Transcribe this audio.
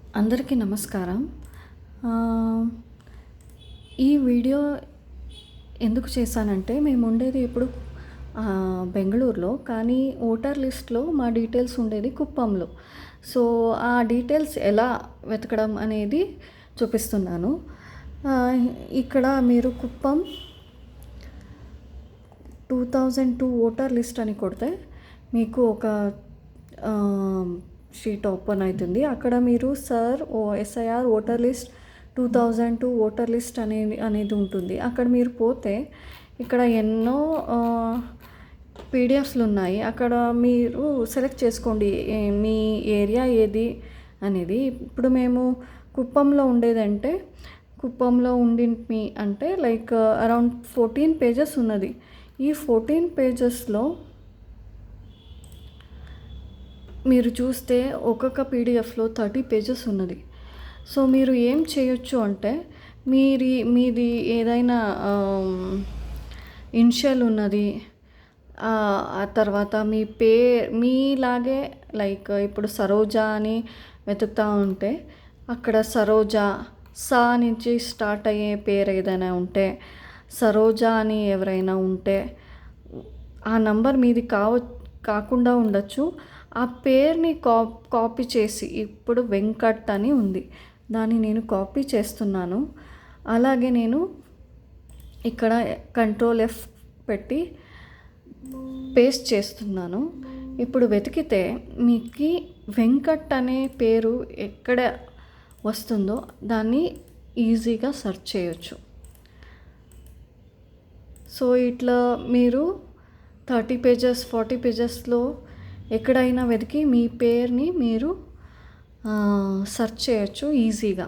అందరికీ నమస్కారం. ఆహ్, ఈ వీడియో ఎందుకు చేశానంటే, మేముండేది ఇప్పుడు బెంగుళూరులో. కానీ ఓటర్ లిస్ట్‌లో మా డీటెయిల్స్ ఉండేది కుప్పంలో. సో, ఆ డీటెయిల్స్ ఎలా వెతకడం అనేది చూపిస్తున్నాను. ఆహ్, ఇక్కడ మీరు కుప్పం 2002 ఓటర్ లిస్ట్ అని కొడితే మీకు ఒక ఆహ్, షీట్ ఓపెన్ అవుతుంది. అక్కడ మీరు SIR voter list 2002 voter list అనేది ఉంటుంది. అక్కడ మీరు పోతే ఇక్కడ ఎన్నో పీడిఎఫ్లు ఉన్నాయి. అక్కడ మీరు సెలెక్ట్ చేసుకోండి మీ ఏరియా ఏది అనేది. ఇప్పుడు మేము కుప్పంలో ఉండేదంటే కుప్పంలో ఉండి అంటే లైక్ అరౌండ్ 14 పేజెస్ ఉన్నది. ఈ 14 పేజెస్లో మీరు చూస్తే ఒక్కొక్క పీడిఎఫ్లో 30 పేజెస్ ఉన్నది. సో మీరు ఏం చేయొచ్చు అంటే మీది ఏదైనా ఇనిషియల్ ఉన్నది, ఆ తర్వాత మీలాగే లైక్ ఇప్పుడు సరోజ అని వెతుకుతూ ఉంటే అక్కడ సరోజ సా నుంచి స్టార్ట్ అయ్యే పేరు ఏదైనా ఉంటే, సరోజ అని ఎవరైనా ఉంటే ఆ నంబర్ మీది కాకుండా ఉండొచ్చు. ఆ పేరుని కాపీ చేసి ఇప్పుడు వెంకట్ అని ఉంది, దాన్ని నేను కాపీ చేస్తున్నాను. అలాగే నేను ఇక్కడ కంట్రోల్ F పెట్టి పేస్ట్ చేస్తున్నాను. ఇప్పుడు వెతికితే మీకు వెంకట్ అనే పేరు ఎక్కడ వస్తుందో దాన్ని ఈజీగా సెర్చ్ చేయొచ్చు. సో ఇట్లా మీరు 30 పేజెస్ 40 పేజెస్లో ఎక్కడైనా వెతికి మీ పేరుని మీరు సెర్చ్ చేయొచ్చు ఈజీగా.